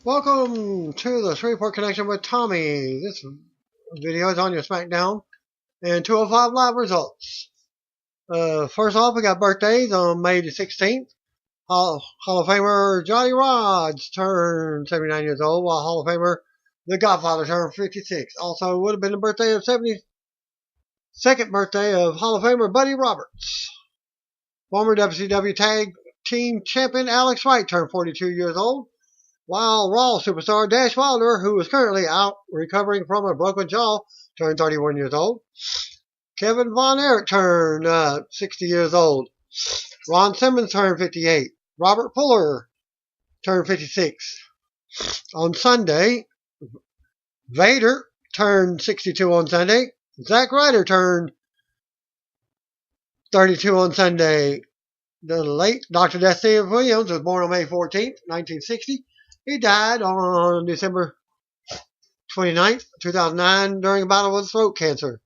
Welcome to the Shreveport Connection with Tommy. This video is on your SmackDown and 205 live results. First off, we got birthdays on May the 16th. Hall of Famer Johnny Rodz turned 79 years old, while Hall of Famer The Godfather turned 56. Also, would have been the birthday of 72nd birthday of Hall of Famer Buddy Roberts. Former WCW Tag Team Champion Alex Wright turned 42 years old, while Raw superstar Dash Wilder, who is currently out recovering from a broken jaw, turned 31 years old. Kevin Von Erich turned 60 years old. Ron Simmons turned 58. Robert Fuller turned 56. On Sunday, Vader turned 62 on Sunday. Zack Ryder turned 32 on Sunday. The late Dr. Destiny Williams was born on May 14th, 1960. He died on December 29th, 2009 during a battle with throat cancer.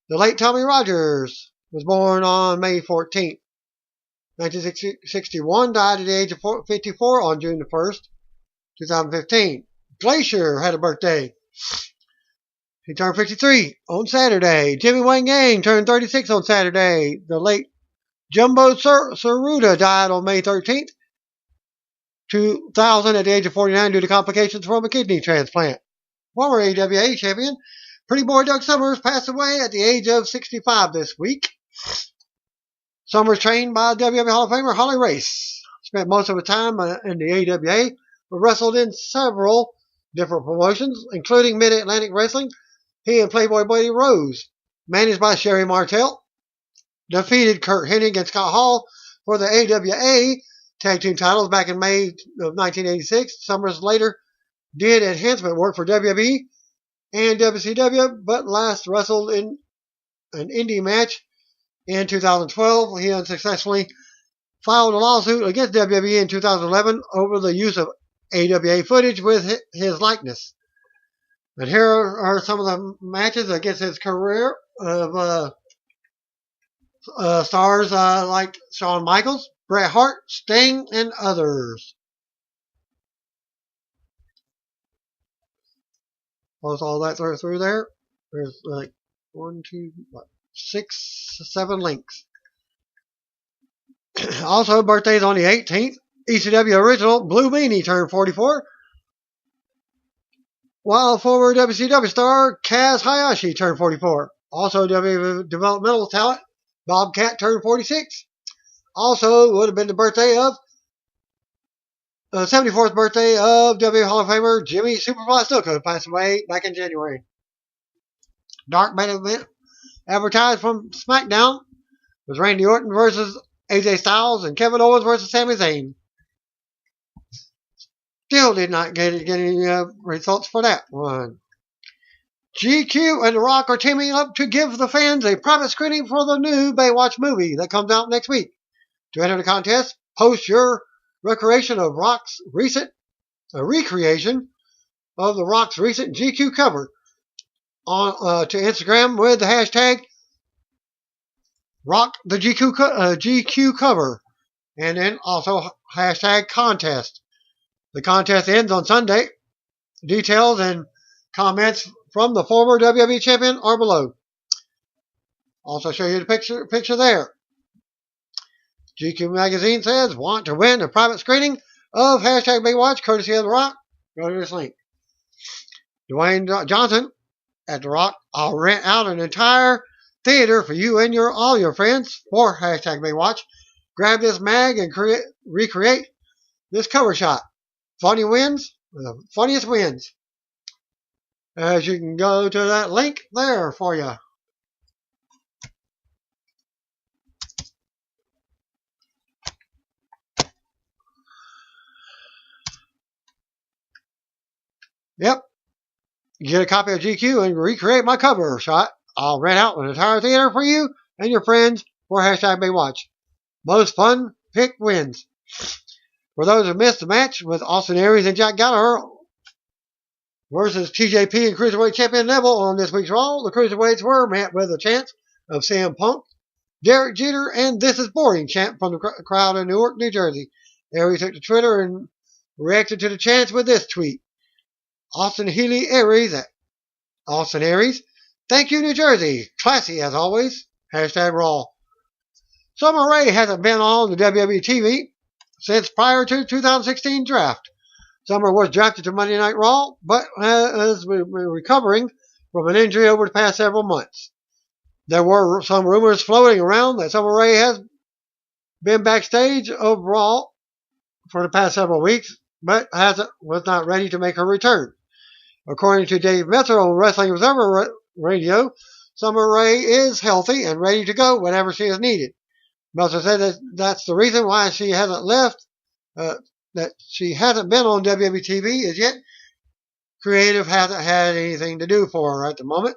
The late Tommy Rogers was born on May 14th, 1961, died at the age of 54 on June the 1st, 2015. Glacier had a birthday. He turned 53 on Saturday. Jimmy Wang Yang turned 36 on Saturday. The late Jumbo Tsuruta died on May 13th, 2000 at the age of 49 due to complications from a kidney transplant. Former AWA champion Pretty Boy Doug Summers passed away at the age of 65 this week. Summers trained by WWE Hall of Famer Holly Race. Spent most of his time in the AWA, but wrestled in several different promotions, including Mid-Atlantic Wrestling. He and Playboy Buddy Rose, managed by Sherry Martel, defeated Kurt Hennig and Scott Hall for the AWA tag team titles back in May of 1986. Summers later did enhancement work for WWE and WCW, but last wrestled in an indie match in 2012. He unsuccessfully filed a lawsuit against WWE in 2011 over the use of AWA footage with his likeness. And here are some of the matches against his career of stars like Shawn Michaels, Bret Hart, Sting, and others. Close all that through there. There's like 6, 7 links. Also, birthdays on the 18th. ECW original Blue Meanie turned 44. While former WCW star Kaz Hayashi turned 44. Also, WWE developmental talent Bobcat turned 46. Also, would have been the birthday of 74th birthday of WWE Hall of Famer Jimmy Superfly Snuka, who passed away back in January. Dark main event advertised from SmackDown was Randy Orton versus AJ Styles and Kevin Owens versus Sami Zayn. Still did not get any results for that one. GQ and The Rock are teaming up to give the fans a private screening for the new Baywatch movie that comes out next week. To enter the contest, post your recreation of Rock's recent recreation of the Rock's recent GQ cover on to Instagram with the hashtag Rock the GQ cover, and then also hashtag contest. The contest ends on Sunday. Details and comments from the former WWE champion are below. Also show you the picture there. GQ magazine says, want to win a private screening of hashtag Baywatch courtesy of The Rock? Go to this link. Dwayne Johnson at The Rock, I'll rent out an entire theater for you and all your friends for hashtag Baywatch. Grab this mag and recreate this cover shot. Funny wins, the funniest wins. As you can go to that link there for you. Yep. Get a copy of GQ and recreate my cover shot. I'll rent out an entire theater for you and your friends for hashtag Baywatch. Most fun pick wins. For those who missed the match with Austin Aries and Jack Gallagher versus TJP and Cruiserweight Champion Neville on this week's Raw, the Cruiserweights were met with a chance of CM Punk, Derek Jeter, and This Is Boring chant from the crowd in Newark, New Jersey. Aries took to Twitter and reacted to the chance with this tweet. Austin Healy Aries at Austin Aries. Thank you, New Jersey. Classy as always. Hashtag Raw. Summer Rae hasn't been on the WWE TV since prior to the 2016 draft. Summer was drafted to Monday Night Raw, but has been recovering from an injury over the past several months. There were some rumors floating around that Summer Rae has been backstage of Raw for the past several weeks, but was not ready to make her return. According to Dave Messer on Wrestling Observer Radio, Summer Rae is healthy and ready to go whenever she is needed. Messer said that that's the reason why she hasn't left, that she hasn't been on WWE TV as yet. Creative hasn't had anything to do for her at the moment.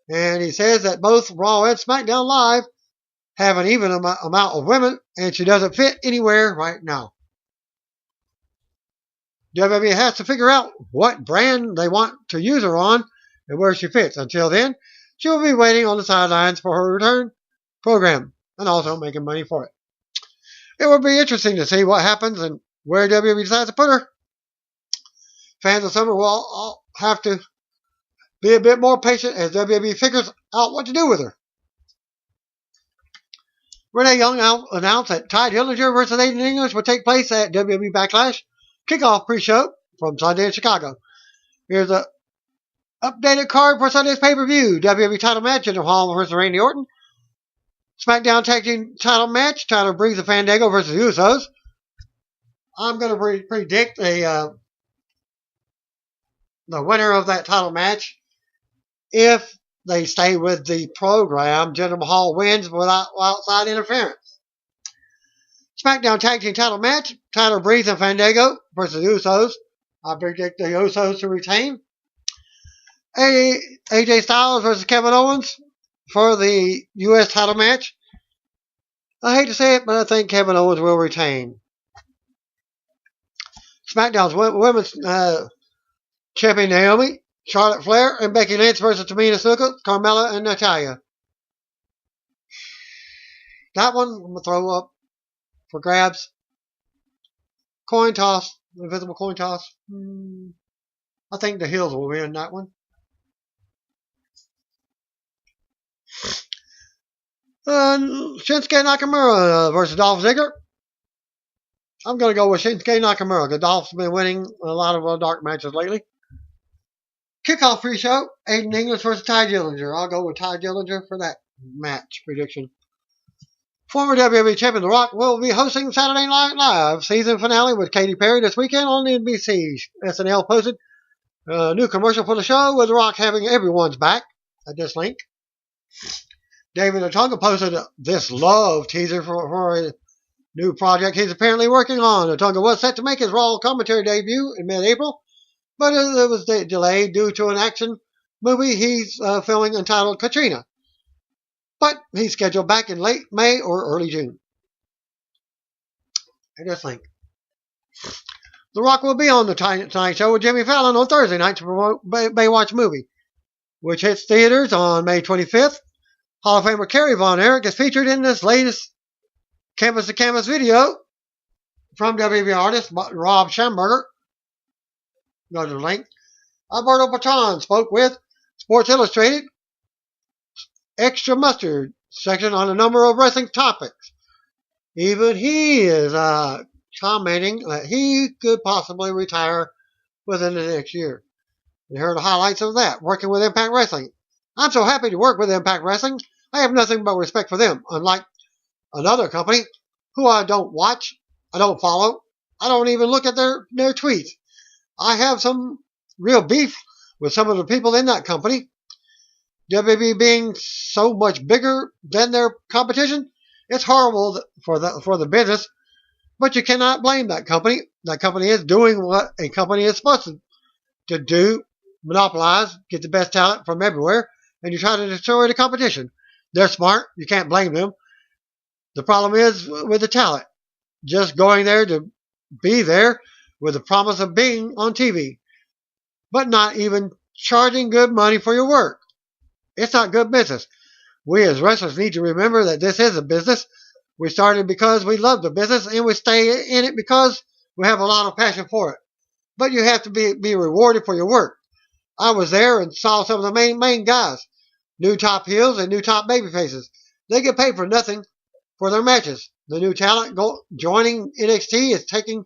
And he says that both Raw and SmackDown Live have an even amount of women, and she doesn't fit anywhere right now. WWE has to figure out what brand they want to use her on and where she fits. Until then, she will be waiting on the sidelines for her return program and also making money for it. It will be interesting to see what happens and where WWE decides to put her. Fans of Summer will all have to be a bit more patient as WWE figures out what to do with her. Renee Young announced that Ty Dillinger versus Aiden English will take place at WWE Backlash kickoff pre-show from Sunday in Chicago. Here's a updated card for Sunday's pay-per-view. WWE title match, Jinder Mahal versus Randy Orton. SmackDown Tag Team title match, Tyler Breeze and Fandango versus the Usos. I'm going to predict the winner of that title match. If they stay with the program, Jinder Mahal wins without outside interference. SmackDown Tag Team title match, Tyler Breeze and Fandango versus the Usos. I predict the Usos to retain. AJ Styles versus Kevin Owens for the U.S. title match. I hate to say it, but I think Kevin Owens will retain. SmackDown's women's champion Naomi, Charlotte Flair, and Becky Lynch versus Tamina Snuka, Carmella, and Natalya. That one I'm going to throw up for grabs. Coin toss. Invisible coin toss. I think the Hills will win that one. Shinsuke Nakamura versus Dolph Ziggler. I'm going to go with Shinsuke Nakamura because Dolph's been winning a lot of dark matches lately. Kickoff pre-show, Aiden English versus Ty Dillinger. I'll go with Ty Dillinger for that match prediction. Former WWE champion The Rock will be hosting Saturday Night Live season finale with Katy Perry this weekend on NBC. SNL posted a new commercial for the show with The Rock having everyone's back at this link. David Otunga posted this love teaser for a new project he's apparently working on. Otunga was set to make his Raw commentary debut in mid-April, but it was delayed due to an action movie he's filming entitled Katrina. But he's scheduled back in late May or early June. At this link. The Rock will be on the Tonight Show with Jimmy Fallon on Thursday night to promote Baywatch movie, which hits theaters on May 25th. Hall of Famer Kerry Von Erich is featured in this latest Canvas to Canvas video from WWE artist Rob Schamberger. Go to the link. Alberto Patron spoke with Sports Illustrated Extra Mustard section on a number of wrestling topics. Even he is commenting that he could possibly retire within the next year. You heard the highlights of that, working with Impact Wrestling. I'm so happy to work with Impact Wrestling. I have nothing but respect for them, unlike another company who I don't watch, I don't follow, I don't even look at their tweets. I have some real beef with some of the people in that company. WWE being so much bigger than their competition, it's horrible for the business, but you cannot blame that company. That company is doing what a company is supposed to do, monopolize, get the best talent from everywhere, and you try to destroy the competition. They're smart. You can't blame them. The problem is with the talent. Just going there to be there with the promise of being on TV, but not even charging good money for your work. It's not good business. We as wrestlers need to remember that this is a business. We started because we love the business, and we stay in it because We have a lot of passion for it. But you have to be rewarded for your work. I was there and saw some of the main guys. New top heels and new top baby faces. They get paid for nothing for their matches. The new talent joining NXT is taking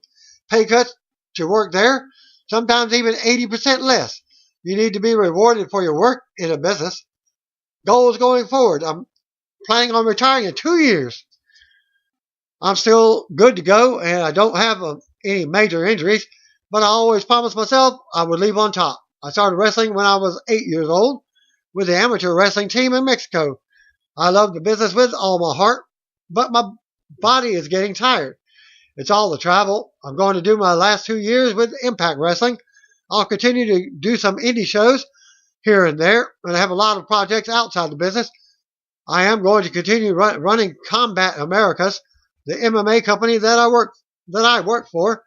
pay cuts to work there, sometimes even 80% less. You need to be rewarded for your work in a business. Goals going forward. I'm planning on retiring in 2 years. I'm still good to go, and I don't have any major injuries, but I always promised myself I would leave on top. I started wrestling when I was 8 years old with the amateur wrestling team in Mexico. I love the business with all my heart, but my body is getting tired. It's all the travel. I'm going to do my last 2 years with Impact Wrestling. I'll continue to do some indie shows here and there, and I have a lot of projects outside the business. I am going to continue running Combat Americas, the MMA company that I work for,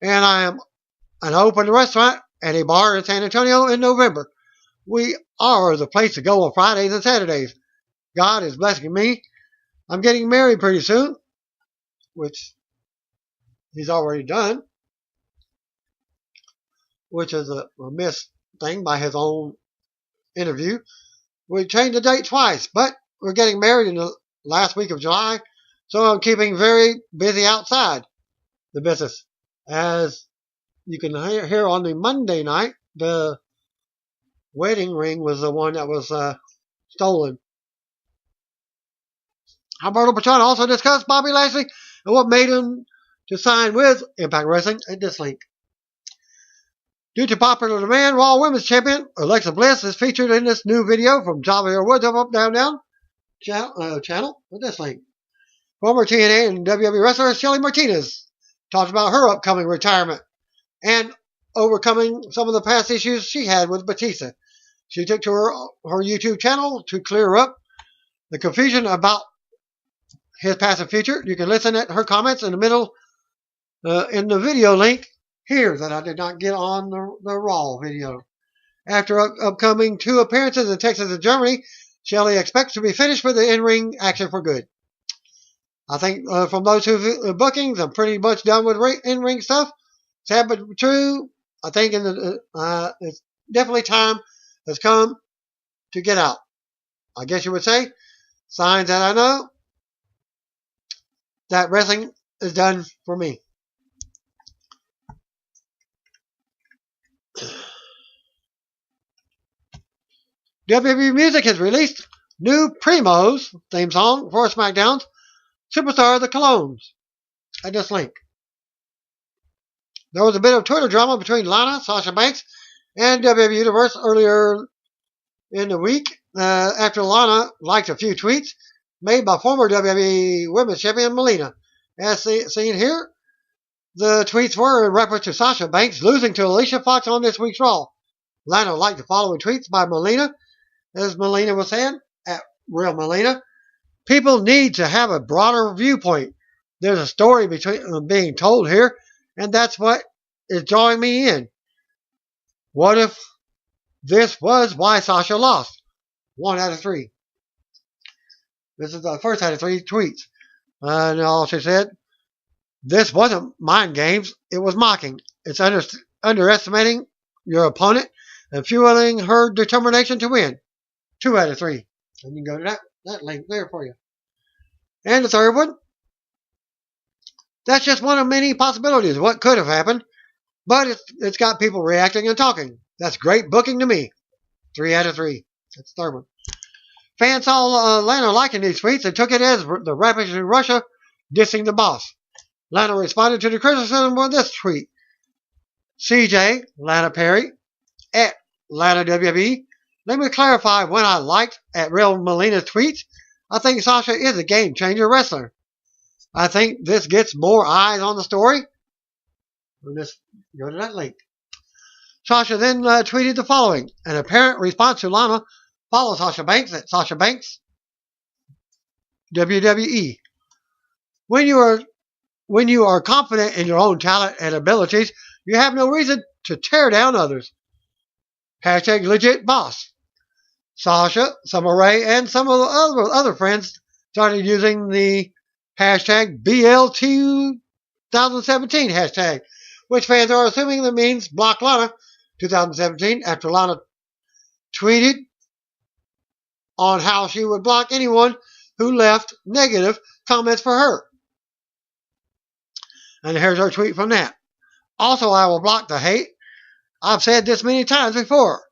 and I open a restaurant and a bar in San Antonio in November. We are the place to go on Fridays and Saturdays. God is blessing me. I'm getting married pretty soon, which he's already done, which is a missed thing by his own interview. We changed the date twice, but we're getting married in the last week of July, so I'm keeping very busy outside the business. As you can hear on the Monday night, the wedding ring was the one that was stolen. Alberto Pachon also discussed Bobby Lashley and what made him to sign with Impact Wrestling at this link. Due to popular demand, Raw Women's Champion Alexa Bliss is featured in this new video from Xavier Woods Up Down Down channel with this link. Former TNA and WWE wrestler Shelly Martinez talked about her upcoming retirement and overcoming some of the past issues she had with Batista. She took to her YouTube channel to clear up the confusion about his past and future. You can listen at her comments in the middle in the video link here that I did not get on the Raw video. After upcoming 2 appearances in Texas and Germany, Shelly expects to be finished with the in-ring action for good. I think from those 2 bookings, I'm pretty much done with in-ring stuff. Sad but true. I think it's definitely time has come to get out. I guess you would say. Signs that I know that wrestling is done for me. WWE Music has released new Primo's theme song for SmackDown's Superstar the Colognes at this link. There was a bit of Twitter drama between Lana, Sasha Banks, and WWE Universe earlier in the week after Lana liked a few tweets made by former WWE Women's Champion Melina. As seen here, the tweets were in reference to Sasha Banks losing to Alicia Fox on this week's Raw. Lana liked the following tweets by Melina. As Melina was saying, at Real Melina, people need to have a broader viewpoint. There's a story being told here, and that's what is drawing me in. What if this was why Sasha lost? 1 out of 3. This is the first out of 3 tweets. And all she said, this wasn't mind games, it was mocking. It's underestimating your opponent and fueling her determination to win. 2 out of 3. And you can go to that link there for you. And the third one, that's just one of many possibilities of what could have happened, but it's got people reacting and talking. That's great booking to me. 3 out of 3. That's the third one. Fans saw Lana liking these tweets and took it as the Rapids in Russia dissing the boss. Lana responded to the criticism with this tweet. CJ, Lana Perry, at Lana WWE. Let me clarify when I liked at Real Melina's tweets. I think Sasha is a game-changer wrestler. I think this gets more eyes on the story. Let's go to that link. Sasha then tweeted the following. An apparent response to Lana. Follow Sasha Banks at Sasha Banks WWE. When you are confident in your own talent and abilities, you have no reason to tear down others. Hashtag legit boss. Sasha, Summer Rae, and some of the other friends started using the hashtag BLT30 2017 hashtag, which fans are assuming that means block Lana 2017 after Lana tweeted on how she would block anyone who left negative comments for her. And here's her tweet from that. Also, I will block the hate. I've said this many times before.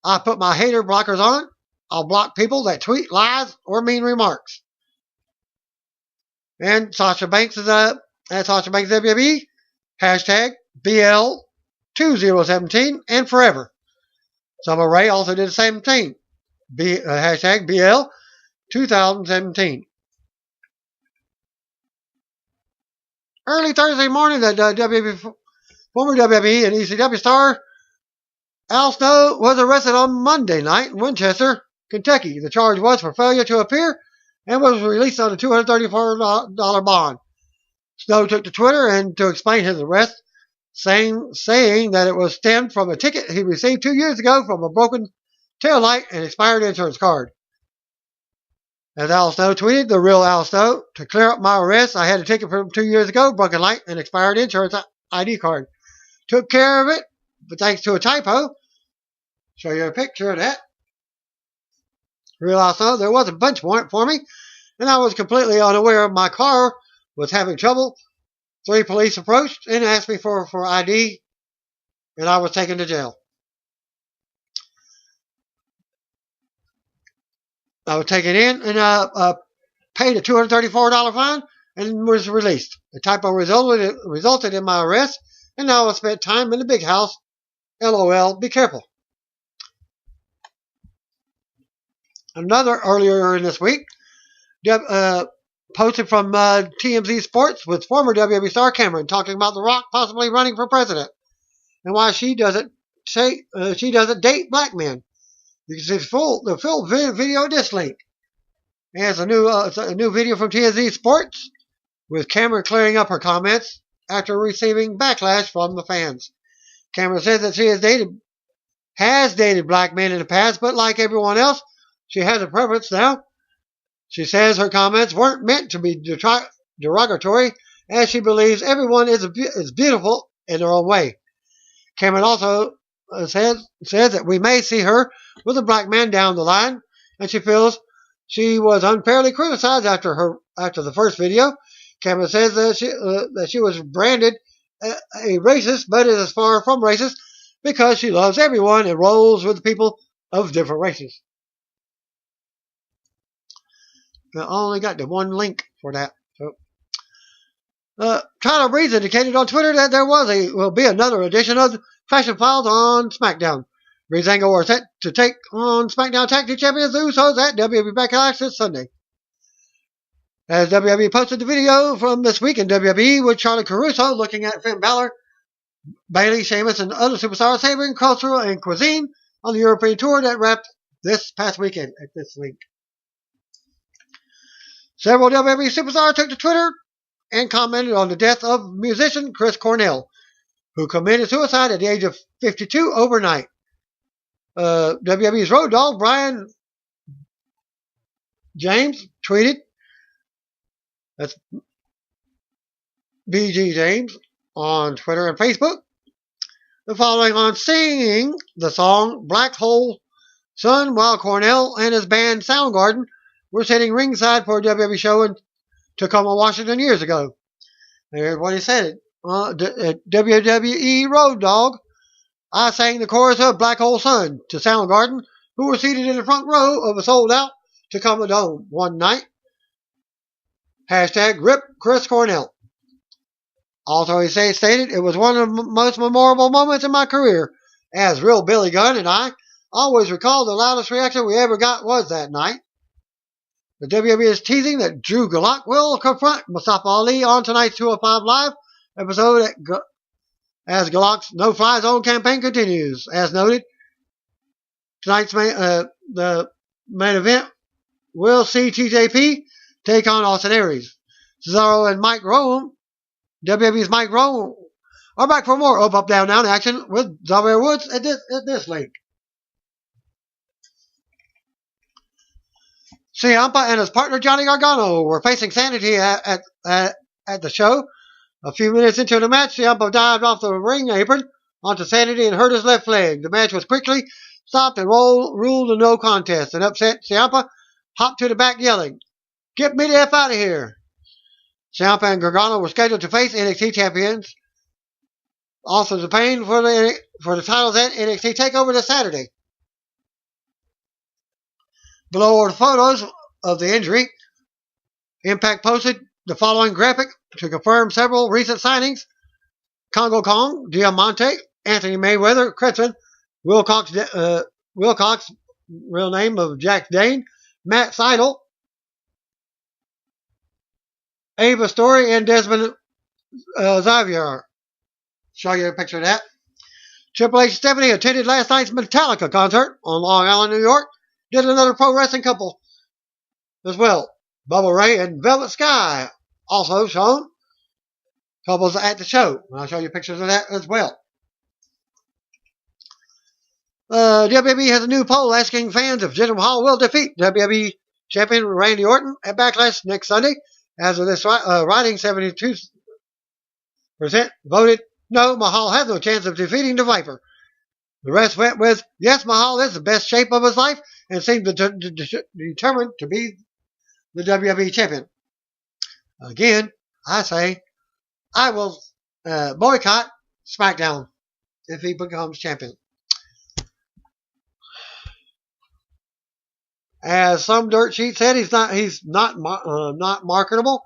I put my hater blockers on. I'll block people that tweet lies or mean remarks. And Sasha Banks is at Sasha Banks WWE, hashtag BL2017 and forever. Summer Rae also did the same thing. Hashtag BL2017. Early Thursday morning, the former WWE and ECW star Al Snow was arrested on Monday night in Winchester, Kentucky. The charge was for failure to appear and was released on a $234 bond. Snow took to Twitter and to explain his arrest, saying that it was stemmed from a ticket he received 2 years ago from a broken taillight and expired insurance card. As Al Snow tweeted, the real Al Snow, to clear up my arrest, I had a ticket from 2 years ago, broken light, and expired insurance ID card. Took care of it, but thanks to a typo. Show you a picture of that. Real Al Snow, there was a bench warrant for me, and I was completely unaware my car was having trouble. 3 police approached and asked me for ID, and I was taken to jail. I was taken in and paid a $234 fine and was released. The typo resulted in my arrest, and now I spent time in the big house. LOL, be careful. Another earlier in this week, posted from TMZ Sports with former WWE star Cameron talking about The Rock possibly running for president and why she doesn't date black men. You can see the full video at this link. There's a new video from TMZ Sports with Cameron clearing up her comments after receiving backlash from the fans. Cameron says that she has dated black men in the past, but like everyone else, she has a preference now. She says her comments weren't meant to be derogatory, as she believes everyone is beautiful in their own way. Cameron also says that we may see her with a black man down the line, and she feels she was unfairly criticized after the first video. Cameron says that she was branded a racist, but is as far from racist because she loves everyone and rolls with people of different races. I only got the one link for that. So, Tyler Breeze indicated on Twitter that there will be another edition of Fashion Files on SmackDown. Breeze and Angle are set to take on SmackDown Tag Team Champions the Usos at WWE Backlash this Sunday. As WWE posted the video from this week in WWE with Charlie Caruso looking at Finn Balor, Bayley, Sheamus, and other superstars savoring cultural and cuisine on the European tour that wrapped this past weekend at this link. Several WWE superstars took to Twitter and commented on the death of musician Chris Cornell, who committed suicide at the age of 52 overnight. WWE's roaddawg Brian James tweeted, that's BG James on Twitter and Facebook, the following on singing the song Black Hole Sun while Cornell and his band Soundgarden were sitting ringside for a WWE show in Tacoma, Washington years ago. Here's what he said. WWE roaddawg, I sang the chorus of Black Hole Sun to Soundgarden, who were seated in the front row of a sold-out Tacoma Dome one night. Hashtag RIP Chris Cornell. Also, he stated, it was one of the most memorable moments in my career, as real Billy Gunn and I always recall the loudest reaction we ever got was that night. The WWE is teasing that Drew Gulak will confront Mustafa Ali on tonight's 205 Live episode as Gulak's no-fly zone campaign continues. As noted, tonight's the main event will see TJP take on Austin Aries. Cesaro and Mike Rome, WWE's Mike Rome, are back for more Up, Down, Down action with Xavier Woods at this link. Ciampa and his partner Johnny Gargano were facing sanity at the show A few minutes into the match, Ciampa dived off the ring apron onto Sanity and hurt his left leg. The match was quickly stopped and ruled a no contest. An upset Ciampa hopped to the back yelling, "Get me the F out of here!" Ciampa and Gargano were scheduled to face NXT champions Authors of Pain for the titles at NXT TakeOver this Saturday. Below are the photos of the injury. Impact posted the following graphic to confirm several recent signings: Kongo Kong, Diamante, Anthony Mayweather, Crescent, Wilcox, real name of Jax Dane, Matt Sydal, Ava Storie, and Dezmond Xavier. Show you a picture of that. Triple H and Stephanie attended last night's Metallica concert on Long Island, New York. Did another pro wrestling couple as well. Bubba Ray and Velvet Sky also shown. Couples at the show. I'll show you pictures of that as well. WWE has a new poll asking fans if Jinder Mahal will defeat WWE champion Randy Orton at Backlash next Sunday. As of this writing, 72% voted no, Mahal has no chance of defeating the Viper. The rest went with, yes, Mahal is the best shape of his life and seemed determined to be the WWE champion. Again, I say, I will boycott SmackDown if he becomes champion. As some dirt sheet said, he's not marketable.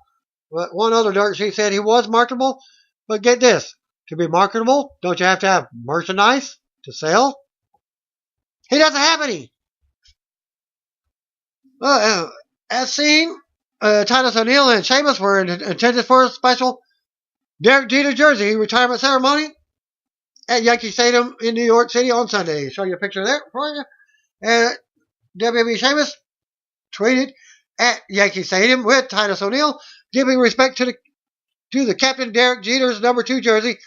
But one other dirt sheet said he was marketable. But get this. To be marketable, don't you have to have merchandise to sell? He doesn't have any. As seen, Titus O'Neil and Shamus were in attendance for a special Derek Jeter jersey retirement ceremony at Yankee Stadium in New York City on Sunday. Show you a picture there for you. WWE Shamus tweeted at Yankee Stadium with Titus O'Neil, giving respect to the Captain Derek Jeter's number 2 jersey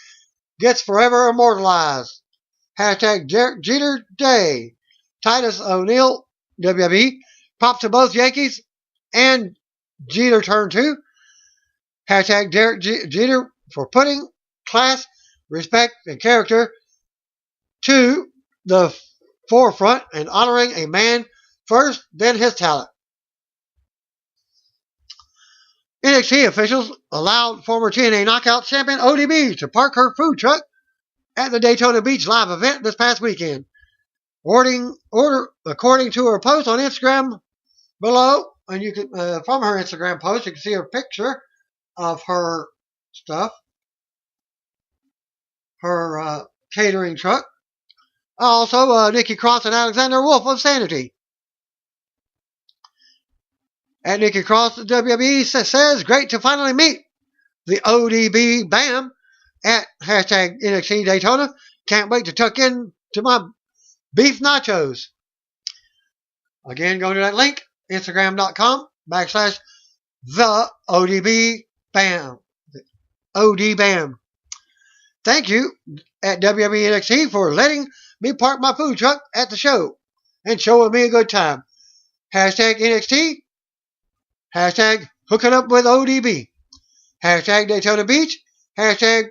gets forever immortalized. Hashtag Derek Jeter Day. Titus O'Neil, WWE. Props to both Yankees and Jeter turn 2. Hashtag Derek Jeter for putting class, respect, and character to the forefront and honoring a man first, then his talent. NXT officials allowed former TNA Knockout champion ODB to park her food truck at the Daytona Beach live event this past weekend. According to her post on Instagram below, and you can from her Instagram post, you can see a picture of her stuff, her catering truck. Also, Nikki Cross and Alexander Wolf of Sanity. At Nikki Cross, the WWE says, great to finally meet the ODB BAM at hashtag NXT Daytona. Can't wait to tuck in to my beef nachos. Again, go to that link, Instagram.com/the ODB BAM. OD BAM. Thank you at WWE NXT for letting me park my food truck at the show and showing me a good time. Hashtag NXT. Hashtag hooking up with ODB. Hashtag Daytona Beach. Hashtag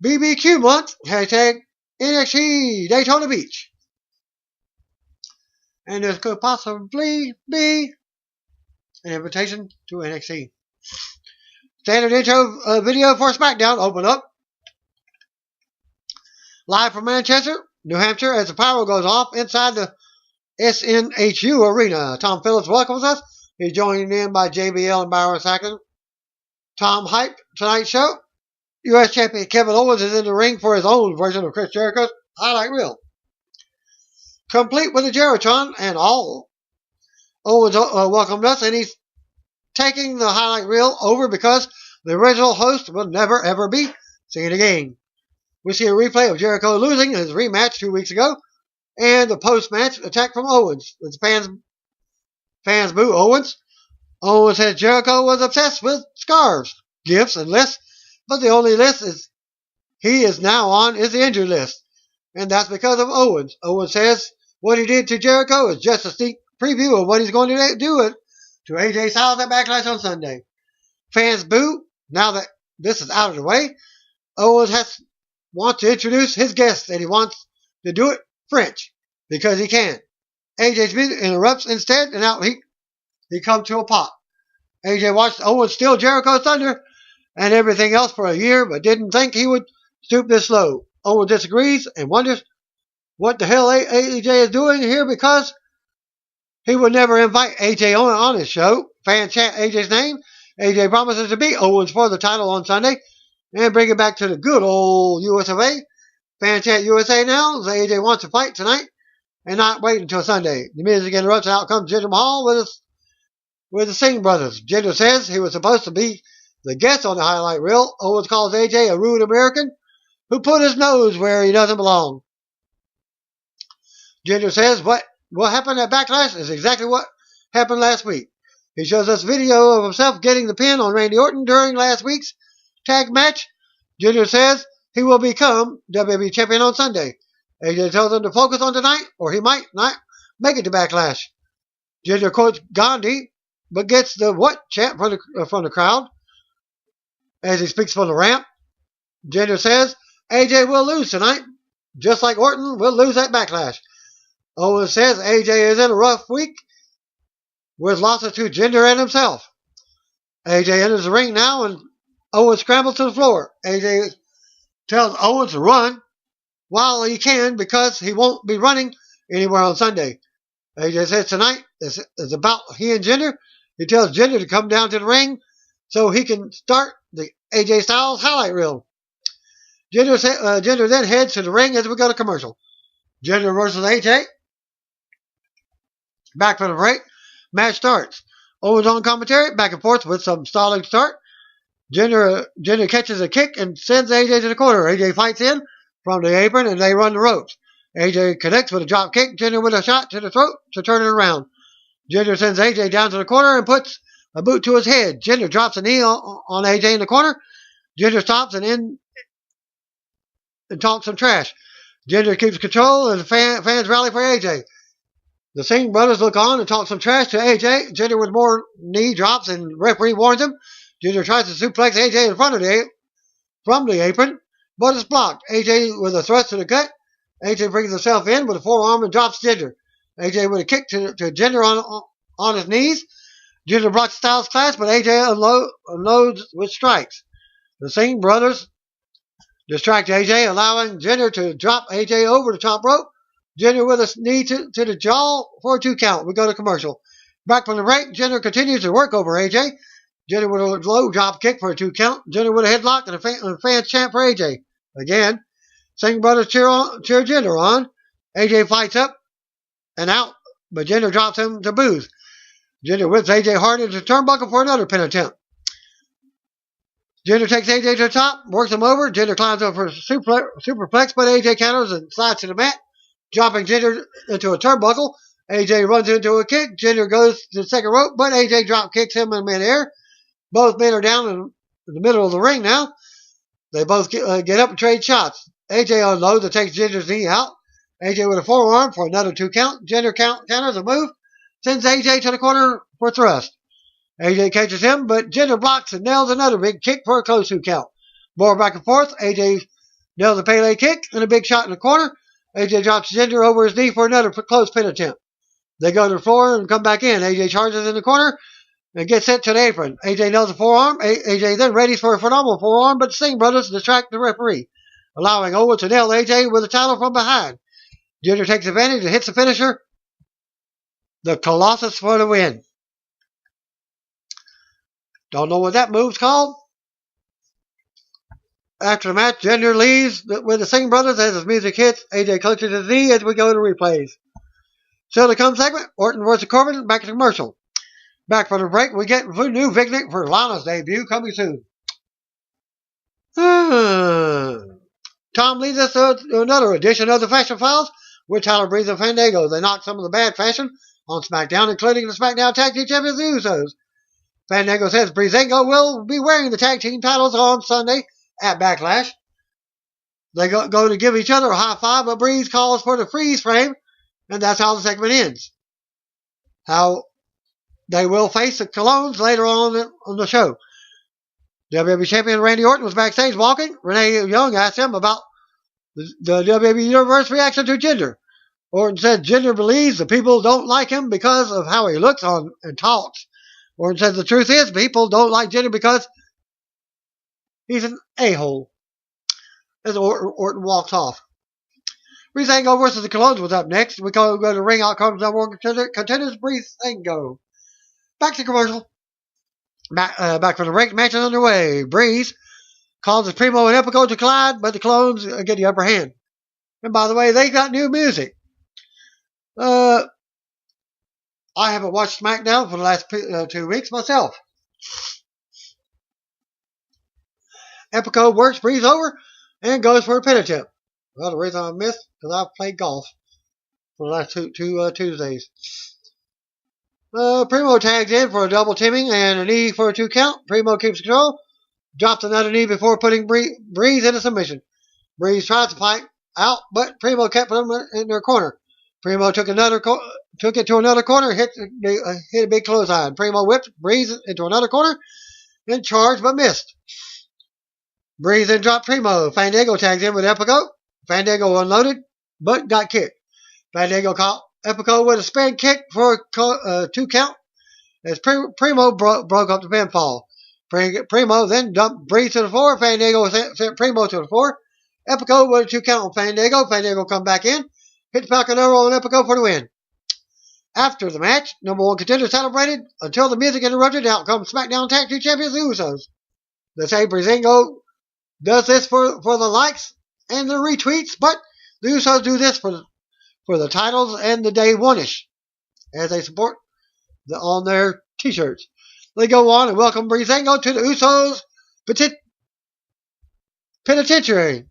BBQ month. Hashtag NXT Daytona Beach. And this could possibly be an invitation to NXT. Standard intro video for SmackDown open up. Live from Manchester, New Hampshire, as the power goes off inside the SNHU arena. Tom Phillips welcomes us. He's joined in by JBL and Byron Saxton. Tom Hype, tonight's show. U.S. Champion Kevin Owens is in the ring for his own version of Chris Jericho's highlight reel. Complete with the Jerotron and all. Owens welcomed us, and he's taking the highlight reel over because the original host will never ever be seen again. We see a replay of Jericho losing his rematch 2 weeks ago, and the post-match attack from Owens. The fans boo Owens. Owens said Jericho was obsessed with scarves, gifts, and lists, but the only list he is now on is the injury list, and that's because of Owens. Owens says what he did to Jericho is just a sneak preview of what he's going to do to AJ Styles at Backlash on Sunday. Fans boo now that this is out of the way, Owens wants to introduce his guest, and he wants to do it French because he can. AJ's music interrupts instead, and out he comes to a pop. AJ watched Owens steal Jericho's thunder and everything else for a year, but didn't think he would stoop this low. Owens disagrees and wonders what the hell AJ is doing here because he would never invite AJ on his show. Fans chant AJ's name. AJ promises to beat Owens for the title on Sunday and bring it back to the good old US of A. Fans chant USA now. AJ wants to fight tonight and not wait until Sunday. The music interrupts and out comes Jinder Mahal with the Singh brothers. Jinder says he was supposed to be the guest on the highlight reel. Owens calls AJ a rude American who put his nose where he doesn't belong. Jinder says what happened at Backlash is exactly what happened last week. He shows us video of himself getting the pin on Randy Orton during last week's tag match. Jinder says he will become WWE champion on Sunday. AJ tells him to focus on tonight or he might not make it to Backlash. Jinder quotes Gandhi but gets the what chant from the crowd as he speaks from the ramp. Jinder says AJ will lose tonight, just like Orton will lose at Backlash. Owens says AJ is in a rough week with losses to Jinder and himself. AJ enters the ring now and Owens scrambles to the floor. AJ tells Owens to run while he can because he won't be running anywhere on Sunday. AJ says tonight is about he and Jinder. He tells Jinder to come down to the ring so he can start the AJ Styles highlight reel. Jinder then heads to the ring as we go to commercial. Jinder versus AJ. Back from the break. Match starts. Owens on commentary, back and forth with some stalling start. Jinder catches a kick and sends AJ to the corner. AJ fights in from the apron and they run the ropes. AJ connects with a drop kick. Jinder with a shot to the throat to turn it around. Jinder sends AJ down to the corner and puts a boot to his head. Jinder drops a knee on AJ in the corner. Jinder stops and talks some trash. Jinder keeps control and fans rally for AJ. The Singh brothers look on and talk some trash to AJ. Jinder with more knee drops and referee warns him. Jinder tries to suplex AJ in front of from the apron, but it's blocked. AJ with a thrust to the gut. AJ brings himself in with a forearm and drops Jinder. AJ with a kick to Jinder on his knees. Jinder blocks Styles Clash, but AJ unloads with strikes. The Singh brothers distract AJ, allowing Jinder to drop AJ over the top rope. Jinder with a knee to the jaw for a 2 count. We go to commercial. Back from the break, Jinder continues to work over AJ. Jinder with a low drop kick for a 2 count. Jinder with a headlock and a fan chant for AJ. Again, Singh brothers cheer Jinder on. AJ fights up and out, but Jinder drops him to boos. Jinder whips AJ hard into the turnbuckle for another pin attempt. Jinder takes AJ to the top, works him over. Jinder climbs over for a superplex, but AJ counters and slides to the mat, dropping Jinder into a turnbuckle. AJ runs into a kick. Jinder goes to the second rope, but AJ drop kicks him in midair. Both men are down in the middle of the ring now. They both get up and trade shots. AJ unloads and takes Jinder's knee out. AJ with a forearm for another 2 count. Jinder counters a move, sends AJ to the corner for a thrust. AJ catches him, but Jinder blocks and nails another big kick for a close 2 count. More back and forth. AJ nails a Pele kick and a big shot in the corner. AJ drops Jinder over his knee for another close pin attempt. They go to the floor and come back in. AJ charges in the corner and gets sent to the apron. AJ nails a forearm. AJ then readies for a phenomenal forearm, but the Singh brothers distract the referee, allowing Owens to nail AJ with a title from behind. Jinder takes advantage and hits the finisher. The Colossus for the win. Don't know what that move's called. After the match, Jinder leaves with the Singh brothers as his music hits. AJ clutches his knee as we go to replays. Still to come segment, Orton versus Corbin, back to commercial. Back from the break, we get a new Vignic for Lana's debut coming soon. Tom leads us to another edition of the Fashion Files with Tyler Breeze and Fandango. They knock some of the bad fashion on SmackDown, including the SmackDown Tag Team Champions, the Usos. Fandango says Breezango will be wearing the tag team titles on Sunday at Backlash. They go to give each other a high five, but Breeze calls for the freeze frame, and that's how the segment ends. How they will face the Colognes later on the show. WWE Champion Randy Orton was backstage walking. Renee Young asked him about the WWE Universe reaction to Jinder. Orton said Jinder believes the people don't like him because of how he looks on and talks. Orton says the truth is people don't like Jinder because he's an a-hole. As Orton walks off. Breezango versus the Colognes was up next. We go to the ring. Out comes number one contenders, Breezango. Back to commercial. Back from the ring. Match is underway. Breeze causes Primo and Epico to collide, but the Colognes get the upper hand. And by the way, they got new music. I haven't watched SmackDown for the last 2 weeks myself. Epico works Breeze over and goes for a pin attempt. Well, the reason I missed because I've played golf for the last two Tuesdays. Primo tags in for a double teaming and a knee for a 2 count. Primo keeps control. Drops another knee before putting Breeze into submission. Breeze tries to fight out, but Primo kept them in their corner. Primo took it to another corner, hit a big clothesline. Primo whipped Breeze into another corner and charged but missed. Breeze then dropped Primo. Fandango tags in with Epico. Fandango unloaded, but got kicked. Fandango caught Epico with a spin kick for a 2 count as Primo broke up the pinfall. Primo then dumped Breeze to the floor. Fandango sent Primo to the floor. Epico with a 2 count on Fandango. Fandango come back in. Hit the Falcon Arrow on Epico for the win. After the match, number one contender celebrated until the music interrupted. Out comes SmackDown Tag Team Champions, the Usos. They say Breezango does this for the likes and the retweets, but the Usos do this for the titles and the day one-ish, as they support on their t-shirts. They go on and welcome Breezango to the Usos penitentiary,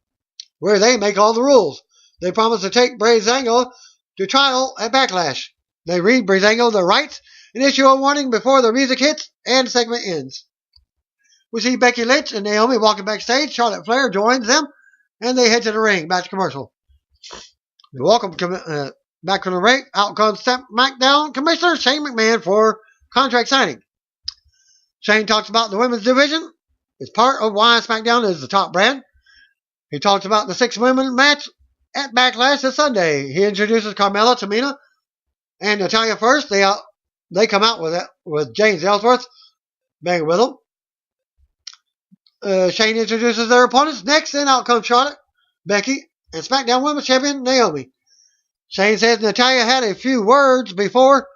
where they make all the rules. They promise to take Breezango to trial at Backlash. They read Breezango their rights and issue a warning before the music hits and the segment ends. We see Becky Lynch and Naomi walking backstage. Charlotte Flair joins them, and they head to the ring. Back to commercial. They welcome back from the ring. Out comes SmackDown Commissioner Shane McMahon for contract signing. Shane talks about the women's division. It's part of why SmackDown is the top brand. He talks about the 6 women match at Backlash this Sunday. He introduces Carmella, Tamina, and Natalya first. They come out with James Ellsworth being with them. Shane introduces their opponents. Next, then out comes Charlotte, Becky, and SmackDown Women's Champion Naomi. Shane says Natalya had a few words before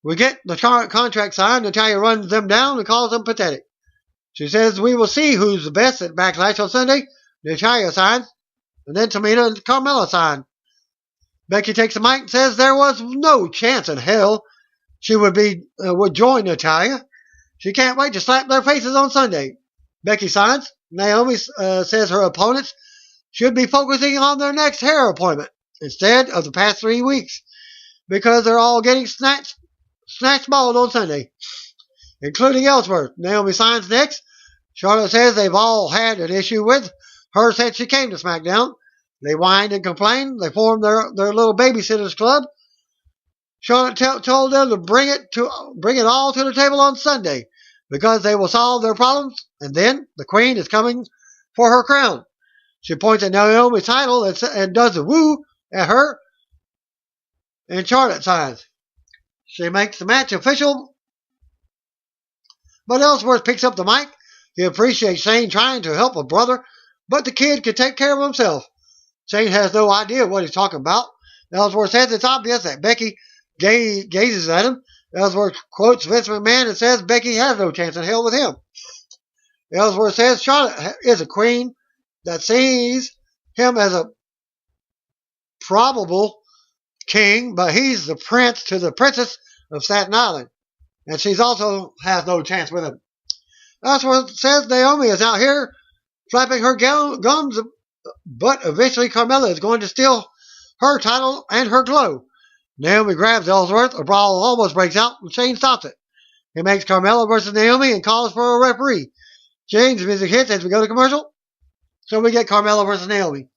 we get the contract signed. Natalya runs them down and calls them pathetic. She says we will see who's the best at Backlash on Sunday. Natalya signs, and then Tamina and Carmella sign. Becky takes the mic and says there was no chance in hell she would join Natalya. She can't wait to slap their faces on Sunday. Becky signs. Naomi says her opponents should be focusing on their next hair appointment instead of the past 3 weeks because they're all getting snatched bald on Sunday, including Ellsworth. Naomi signs next. Charlotte says they've all had an issue with her since she came to SmackDown. They whined and complained. They formed their little babysitters club. Charlotte told them to bring it all to the table on Sunday because they will solve their problems, and then the Queen is coming for her crown. She points at Naomi's title and does a woo at her, and Charlotte signs. She makes the match official, but Ellsworth picks up the mic. He appreciates Shane trying to help a brother, but the kid can take care of himself. Shane has no idea what he's talking about. Ellsworth says it's obvious that Becky gazes at him. Ellsworth quotes Vince McMahon and says Becky has no chance in hell with him. Ellsworth says Charlotte is a queen that sees him as a probable king, but he's the prince to the princess of Staten Island, and she's also has no chance with him. Ellsworth says Naomi is out here flapping her gums, but eventually Carmella is going to steal her title and her glow. Naomi grabs Ellsworth. A brawl almost breaks out, and Shane stops it. He makes Carmella versus Naomi and calls for a referee. Shane's music hits as we go to commercial. So we get Carmella versus Naomi.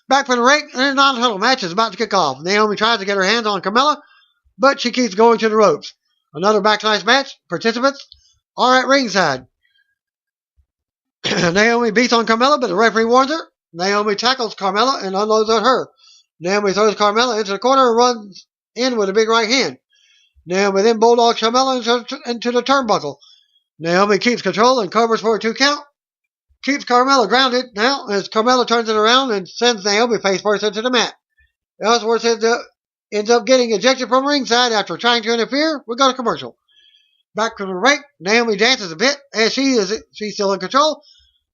Back from the ring, and a non-title match is about to kick off. Naomi tries to get her hands on Carmella, but she keeps going to the ropes. Another Backlash match. Participants are at ringside. Naomi beats on Carmella, but the referee warns her. Naomi tackles Carmella and unloads on her. Naomi throws Carmella into the corner and runs in with a big right hand. Naomi then bulldogs Carmella into the turnbuckle. Naomi keeps control and covers for a 2 count. Keeps Carmella grounded now as Carmella turns it around and sends Naomi face first into the mat. Ellsworth ends up getting ejected from ringside after trying to interfere. We go to commercial. Back from the break, Naomi dances a bit as she's still in control.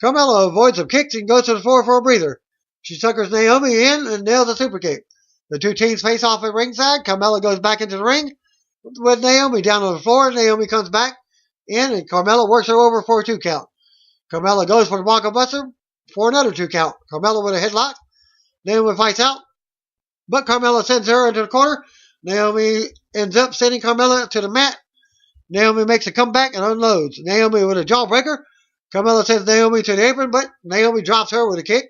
Carmella avoids some kicks and goes to the floor for a breather. She suckers Naomi in and nails a super kick. The two teams face off at ringside. Carmella goes back into the ring with Naomi down on the floor. Naomi comes back in and Carmella works her over for a 2 count. Carmella goes for the Bronco Buster for another 2 count. Carmella with a headlock. Naomi fights out, but Carmella sends her into the corner. Naomi ends up sending Carmella to the mat. Naomi makes a comeback and unloads. Naomi with a jawbreaker. Carmella sends Naomi to the apron, but Naomi drops her with a kick.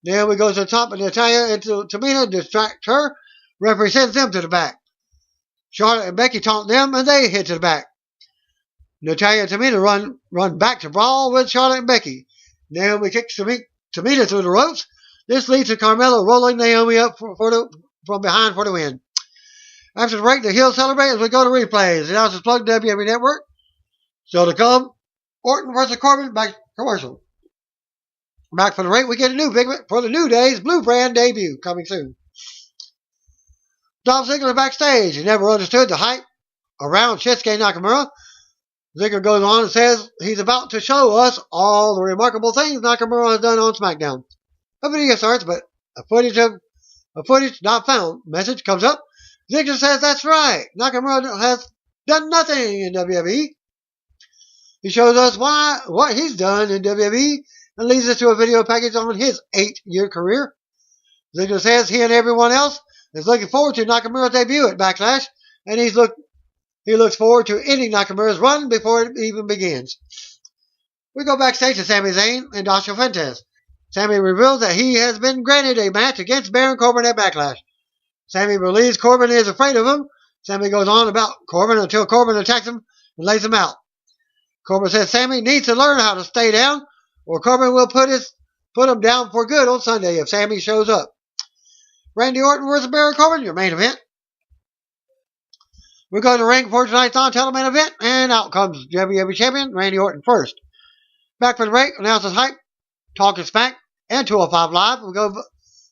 Naomi goes to the top, and Natalya into Tamina distracts her. Referee sends them to the back. Charlotte and Becky taunt them, and they hit to the back. Natalya and Tamina run back to brawl with Charlotte and Becky. Naomi kicks Tamina through the ropes. This leads to Carmella rolling Naomi up from behind for the win. After the break, the heels celebrate as we go to replays. The announcers plug WWE Network. Still to come, Orton versus Corbin. Back commercial. Back for the break, we get a new figment for the New Day's Blue Brand debut coming soon. Dolph Ziggler backstage. He never understood the hype around Shinsuke Nakamura. Ziggler goes on and says he's about to show us all the remarkable things Nakamura has done on SmackDown. A video starts, but a footage not found message comes up. Ziggler says that's right. Nakamura has done nothing in WWE. He shows us what he's done in WWE and leads us to a video package on his 8-year career. Ziggler says he and everyone else is looking forward to Nakamura's debut at Backlash, and he looks forward to ending Nakamura's run before it even begins. We go backstage to Sami Zayn and Dasha Fuentes. Sami reveals that he has been granted a match against Baron Corbin at Backlash. Sami believes Corbin is afraid of him. Sami goes on about Corbin until Corbin attacks him and lays him out. Corbin says Sami needs to learn how to stay down, or Corbin will put him down for good on Sunday if Sami shows up. Randy Orton versus Baron Corbin, your main event. We go to the ring for tonight's non-title event, and out comes WWE Champion Randy Orton first. Back for the break, announces hype, talking smack, and 205 Live. We go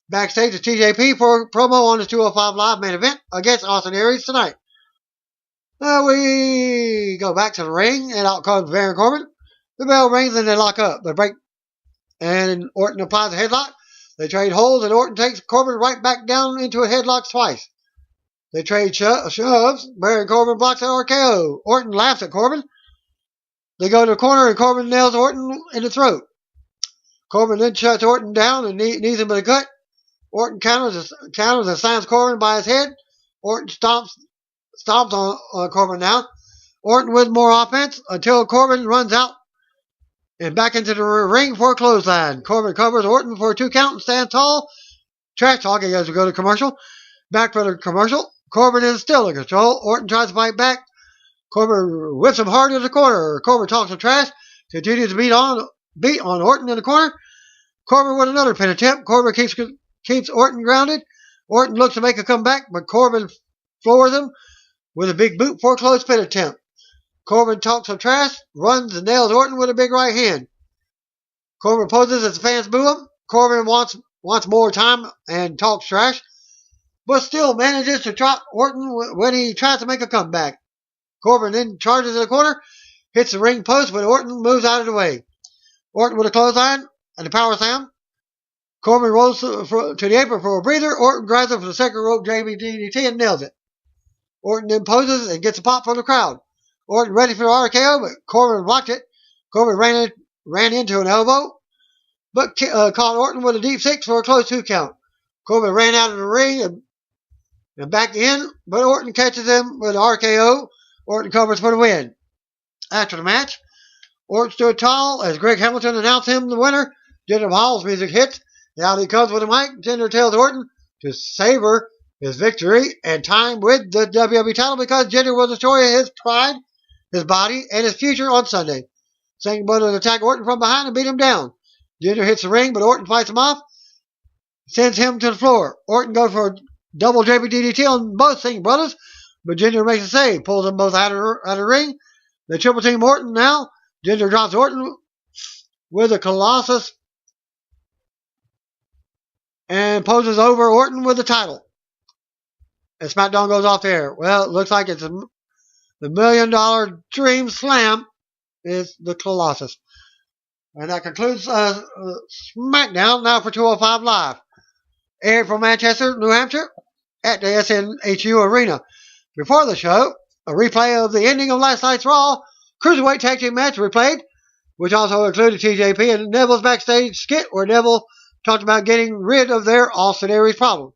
backstage to TJP for a promo on his 205 Live main event against Austin Aries tonight. We go back to the ring, and out comes Baron Corbin. The bell rings, and they lock up. They break, and Orton applies a headlock. They trade holds, and Orton takes Corbin right back down into a headlock twice. They trade shoves. Baron Corbin blocks an RKO. Orton laughs at Corbin. They go to the corner, and Corbin nails Orton in the throat. Corbin then shuts Orton down and knees him with a gut. Orton counters and slams Corbin by his head. Orton stomps on Corbin now. Orton with more offense until Corbin runs out and back into the ring for a clothesline. Corbin covers Orton for a 2 count and stands tall. Trash talking as we go to commercial. Back for the commercial. Corbin is still in control. Orton tries to fight back. Corbin whips him hard in the corner. Corbin talks some trash. Continues to beat on Orton in the corner. Corbin with another pin attempt. Corbin keeps Orton grounded. Orton looks to make a comeback, but Corbin floors him with a big boot for a close pin attempt. Corbin talks some trash, runs and nails Orton with a big right hand. Corbin poses as the fans boo him. Corbin wants more time and talks trash, but still manages to drop Orton when he tries to make a comeback. Corbin then charges in the corner, hits the ring post, but Orton moves out of the way. Orton with a clothesline and a power slam. Corbin rolls to the apron for a breather. Orton grabs him for the second rope JBDT and nails it. Orton then poses and gets a pop from the crowd. Orton ready for the RKO, but Corbin blocked it. Corbin ran into an elbow, but caught Orton with a deep 6 for a close 2 count. Corbin ran out of the ring and back in, but Orton catches him with an RKO. Orton covers for the win. After the match, Orton stood tall as Greg Hamilton announced him the winner. Jinder Mahal's music hits. Out he comes with a mic. Jinder tells Orton to savor his victory and time with the WWE title because Jinder will destroy his pride, his body, and his future on Sunday. Singh Brothers attack Orton from behind and beat him down. Ginger hits the ring, but Orton fights him off, sends him to the floor. Orton goes for a double JP DDT on both Singh Brothers, but Ginger makes a save, pulls them both out of the ring. They triple team Orton now. Ginger drops Orton with a Colossus and poses over Orton with the title. And SmackDown goes off the air. Well, it looks like it's the $1 million Dream Slam is the Colossus. And that concludes SmackDown. Now for 205 Live. Aired from Manchester, New Hampshire at the SNHU Arena. Before the show, a replay of the ending of last night's Raw Cruiserweight Tag Team match replayed, which also included TJP and Neville's backstage skit where Neville talked about getting rid of their Austin Aries problem.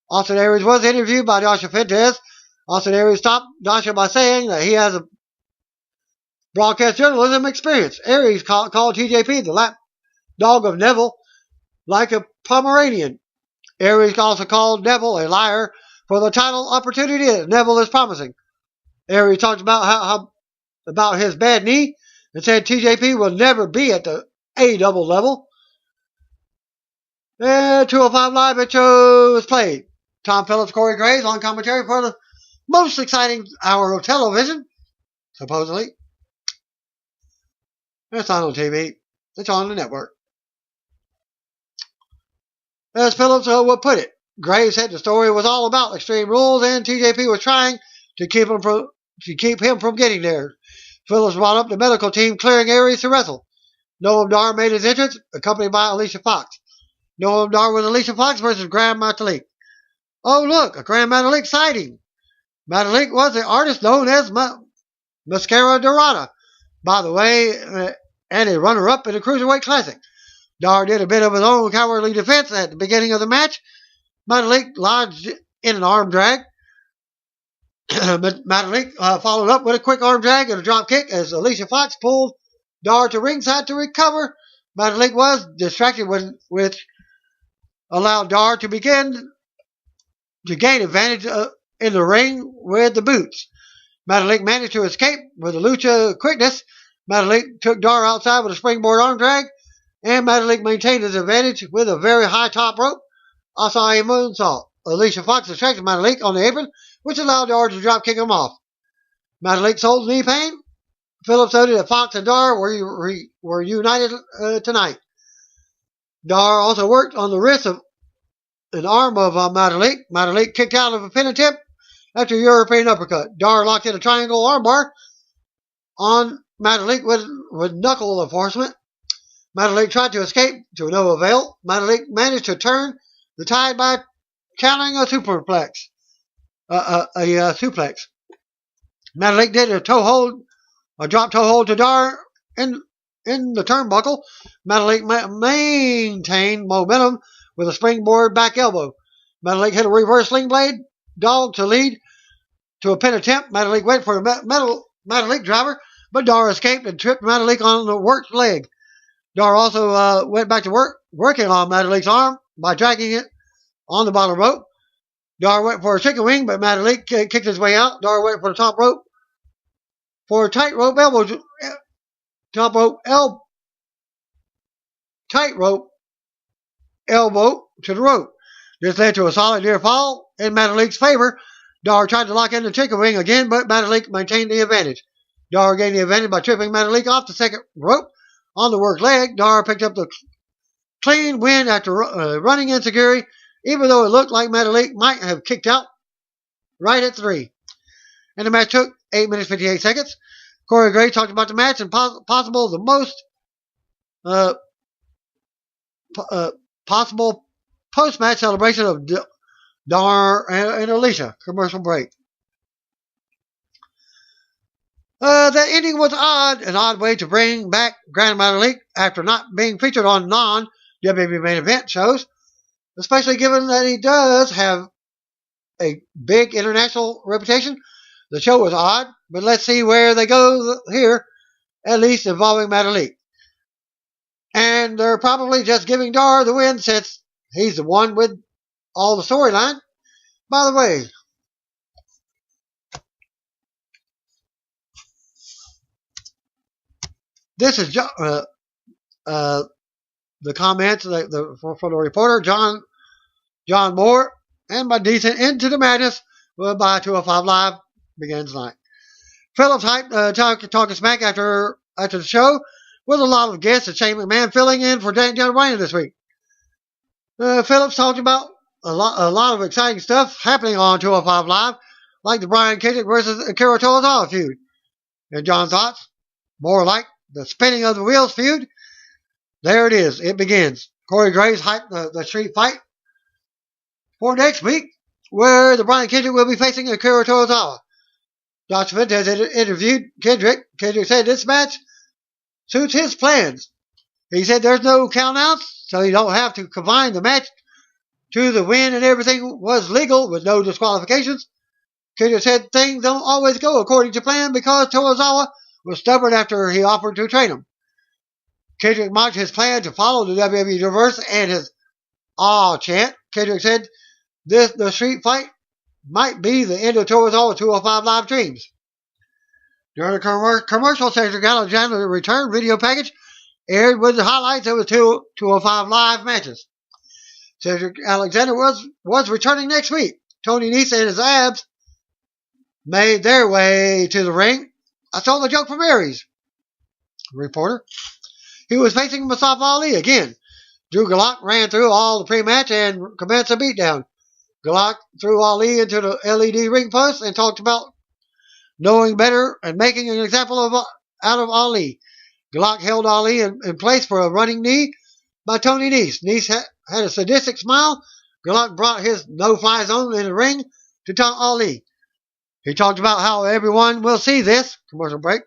Austin Aries was interviewed by Dasha Fuentes. Austin Aries stopped Dasha by saying that he has a broadcast journalism experience. Aries called TJP the lap dog of Neville like a Pomeranian. Aries also called Neville a liar for the title opportunity that Neville is promising. Aries talked about about his bad knee and said TJP will never be at the A-double level. And 205 Live intro is played. Tom Phillips, Corey Graves on commentary for the most exciting hour of television, supposedly. It's not on TV. It's on the network. As Phillips would put it, Graves said the story was all about Extreme Rules and TJP was trying to keep him from getting there. Phillips brought up the medical team clearing Aries to wrestle. Noam Dar made his entrance, accompanied by Alicia Fox. Noam Dar with Alicia Fox versus Grand Metalik. Oh, look, a Grand Metalik sighting. Metalik was the artist known as Mascara Dorada, by the way, and a runner-up in the Cruiserweight Classic. Dar did a bit of his own cowardly defense at the beginning of the match. Metalik lodged in an arm drag. Metalik followed up with a quick arm drag and a drop kick as Alicia Fox pulled Dar to ringside to recover. Metalik was distracted, which allowed Dar to begin to gain advantage in the ring with the boots. Metalik managed to escape with a lucha quickness. Metalik took Dar outside with a springboard arm drag, and Metalik maintained his advantage with a very high top rope Asai moonsault. Alicia Fox distracted Metalik on the apron, which allowed Dar to drop kick him off. Metalik sold knee pain. Phillips noted that Fox and Dar were united tonight. Dar also worked on the wrist of an arm of Metalik. Metalik kicked out of a pin attempt after a European uppercut. Dar locked in a triangle armbar on Metalik with knuckle enforcement. Metalik tried to escape to no avail. Metalik managed to turn the tide by countering a superplex. Suplex. Metalik did a drop toe hold to Dar in the turnbuckle. Metalik maintained momentum with a springboard back elbow. Metalik hit a reverse sling blade dog to lead to a pin attempt. Metalik went for a Metalik driver, but Dar escaped and tripped Metalik on the worked leg. Dar also went back to working on Metalik's arm by dragging it on the bottom rope. Dar went for a chicken wing, but Metalik kicked his way out. Dar went for the top rope for a tightrope elbow to the rope. This led to a solid near fall in Metalik's favor. Dar tried to lock in the chicken wing again, but Metalik maintained the advantage. Dar gained the advantage by tripping Metalik off the second rope on the worked leg. Dar picked up the clean win after running insecurity, even though it looked like Metalik might have kicked out right at 3. And the match took 8 minutes 58 seconds. Corey Gray talked about the match and possible post-match celebration of Dar and Alicia. Commercial break. That ending was an odd way to bring back Grand Metalik after not being featured on non-WWE main event shows, especially given that he does have a big international reputation. The show was odd, but let's see where they go here, at least involving Metalik. And they're probably just giving Dar the win since he's the one with all the storyline. By the way, This is the comments from the reporter, John Moore, and by decent into the madness by 205 Live begins tonight. Phillips hyped talking smack after the show with a lot of guests and Shane McMahon filling in for Daniel Bryan this week. Phillips talked about a lot of exciting stuff happening on 205 Live, like the Brian Kendrick versus Akira Tozawa feud. And John's thoughts? More like the spinning of the wheels feud. There it is. It begins. Corey Graves hyped the street fight for next week, where the Brian Kendrick will be facing Akira Tozawa. Josh Ventez interviewed Kendrick. Kendrick said this match suits his plans. He said there's no countouts, so you don't have to confine the match to the win, and everything was legal with no disqualifications. Kendrick said things don't always go according to plan because Tozawa was stubborn after he offered to train him. Kendrick mocked his plan to follow the WWE Universe and his "aw" chant. Kendrick said the street fight might be the end of Tozawa 205 Live dreams. During the commercial, Cedric Alexander return video package aired with the highlights of the 205 Live matches. Cedric Alexander was returning next week. Tony Nese and his abs made their way to the ring. I stole the joke from Aries. Reporter. He was facing Mustafa Ali again. Drew Gulak ran through all the pre-match and commenced a beatdown. Gulak threw Ali into the LED ring post and talked about knowing better and making an example out of Ali. Gulak held Ali in place for a running knee by Tony Nese. Nese had a sadistic smile. Gulak brought his no-fly zone in the ring to taunt Ali. He talked about how everyone will see this. Commercial break.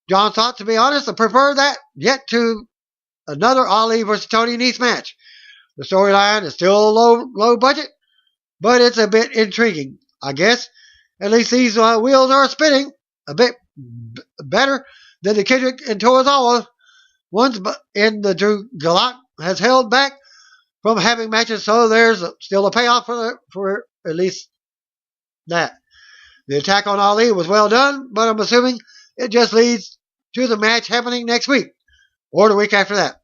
John thought, to be honest, I prefer that yet to another Ali versus Tony Nese match. The storyline is still low budget, but it's a bit intriguing, I guess. At least these wheels are spinning a bit better than the Kendrick and Tozawa ones, but in the Drew Gulak has held back from having matches, so there's still a payoff for at least that. The attack on Ali was well done, but I'm assuming it just leads to the match happening next week or the week after that.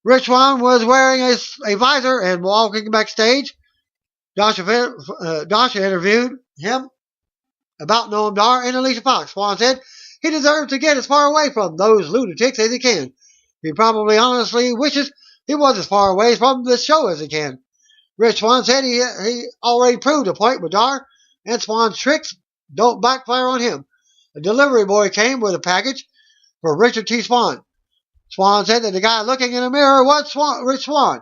Rich Swann was wearing a visor and walking backstage. Dasha interviewed him about Noam Dar and Alicia Fox. Swann said he deserves to get as far away from those lunatics as he can. He probably honestly wishes he was as far away from this show as he can. Rich Swann said he already proved a point with Dar, and Swann's tricks don't backfire on him. A delivery boy came with a package for Richard T. Swann. Swann said that the guy looking in the mirror was Rich Swann.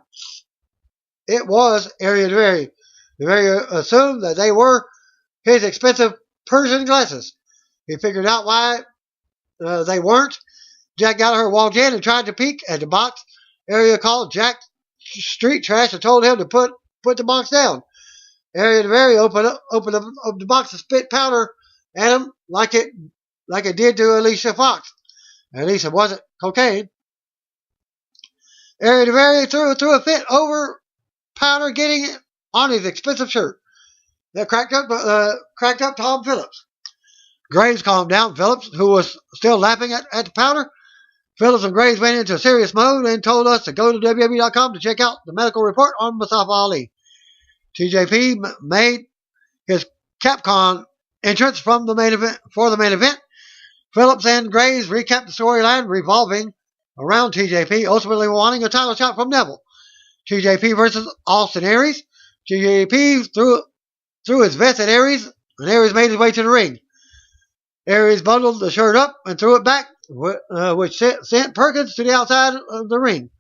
It was Area DeVere. DeVere assumed that they were his expensive Persian glasses. He figured out why they weren't. Jack Gallagher walked in and tried to peek at the box. Area called Jack street trash and told him to put the box down. Area DeVere opened up the box and spit powder at him like it did to Alicia Fox. At least it wasn't cocaine. Area DeVere threw a fit over powder getting it on his expensive shirt. That cracked up Tom Phillips. Graves calmed down Phillips, who was still laughing at the powder. Phillips and Graves went into serious mode and told us to go to WWE.com to check out the medical report on Mustafa Ali. TJP made his Capcom entrance for the main event. Phillips and Graves recapped the storyline revolving around TJP, ultimately wanting a title shot from Neville. TJP versus Austin Aries. TJP threw his vest at Aries, and Aries made his way to the ring. Aries bundled the shirt up and threw it back, which sent Perkins to the outside of the ring.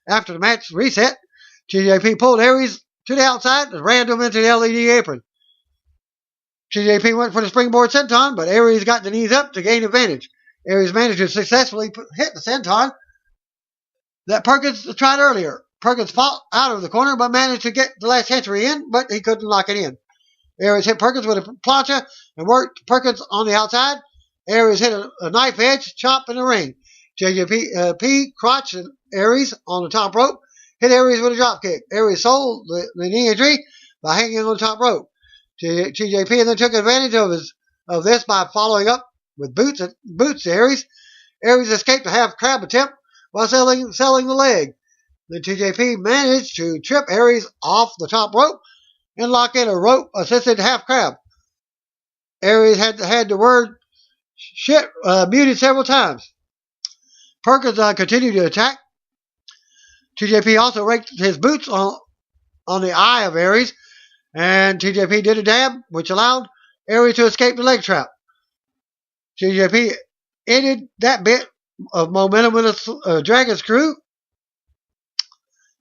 After the match reset, TJP pulled Aries to the outside and ran him into the LED apron. TJP went for the springboard senton, but Aries got the knees up to gain advantage. Aries managed to successfully hit the senton that Perkins tried earlier. Perkins fought out of the corner, but managed to get the last entry in, but he couldn't lock it in. Aries hit Perkins with a plancha and worked Perkins on the outside. Aries hit a knife edge chop in the ring. TJP crotched Aries on the top rope, hit Aries with a drop kick. Aries sold the knee injury by hanging on the top rope. TJP then took advantage of this by following up with boots to Aries. Aries escaped a half crab attempt while selling the leg. Then TJP managed to trip Aries off the top rope and lock in a rope-assisted half crab. Aries had the word shit muted several times. Perkins continued to attack. TJP also raked his boots on the eye of Aries, and TJP did a dab, which allowed Aries to escape the leg trap. TJP ended that bit of momentum with a dragon screw.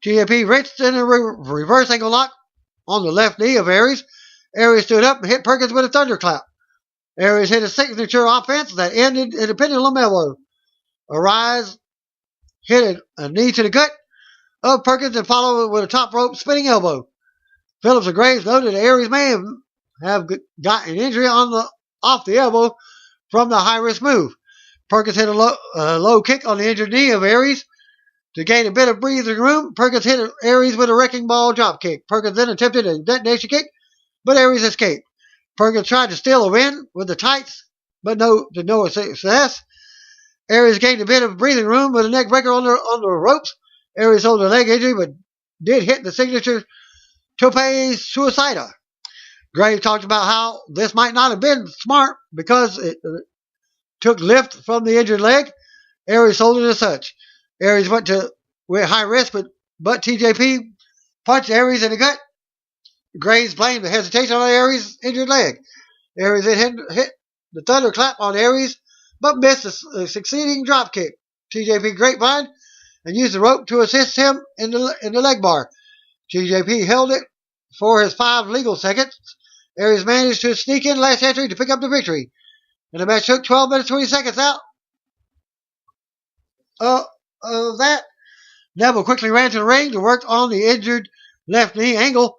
TJP rinsed in a reverse ankle lock on the left knee of Aries. Aries stood up and hit Perkins with a thunderclap. Aries hit a signature offense that ended in a pendulum elbow. Aries hit a knee to the gut of Perkins and followed with a top rope spinning elbow. Phillips and Graves noted that Aries may have got an injury off the elbow from the high-risk move. Perkins hit a low kick on the injured knee of Aries. To gain a bit of breathing room, Perkins hit Aries with a wrecking ball drop kick. Perkins then attempted a detonation kick, but Aries escaped. Perkins tried to steal a win with the tights, but to no success. Aries gained a bit of breathing room with a neck breaker on the ropes. Aries sold a leg injury, but did hit the signature tope suicida. Graves talked about how this might not have been smart because it took lift from the injured leg. Aries sold it as such. Aries went high risk, but TJP punched Aries in the gut. Graves blamed the hesitation on Aries' injured leg. Aries hit the thunderclap on Aries, but missed a succeeding drop kick. TJP grapevine and used the rope to assist him in the leg bar. TJP held it for his 5 legal seconds. Aries managed to sneak in last entry to pick up the victory. And the match took 12 minutes 20 seconds out of that. Neville quickly ran to the ring to work on the injured left knee ankle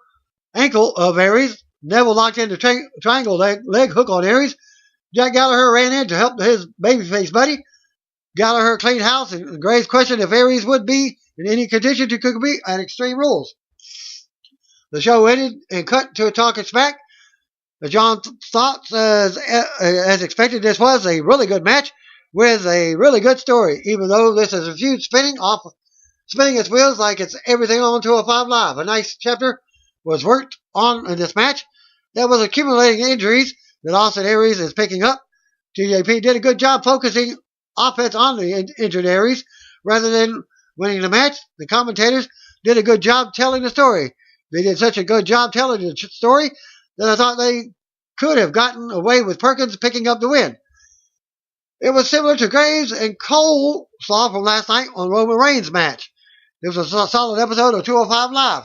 of Aries. Neville locked in the triangle leg hook on Aries. Jack Gallagher ran in to help his babyface buddy. Gallagher cleaned house, and Graves questioned if Aries would be in any condition to compete at Extreme Rules. The show ended and cut to a talking smack. John thought, as expected, this was a really good match with a really good story, even though this is a feud spinning its wheels like it's everything on 205 Live. A nice chapter was worked on in this match that was accumulating injuries that Austin Aries is picking up. TJP did a good job focusing offense on the injured Aries rather than winning the match. The commentators did a good job telling the story. They did such a good job telling the story that I thought they could have gotten away with Perkins picking up the win. It was similar to Graves and Cole saw from last night on Roman Reigns' match. This was a solid episode of 205 Live.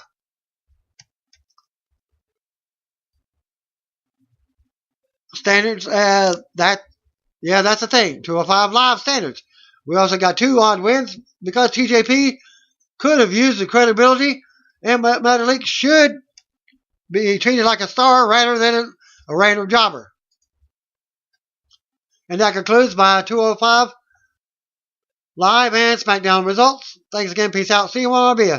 Standards, that's the thing. 205 Live standards. We also got 2 odd wins because TJP could have used the credibility, and Metalik should be treated like a star rather than a random jobber. And that concludes my 205 Live and SmackDown results. Thanks again. Peace out. See you when I'll be.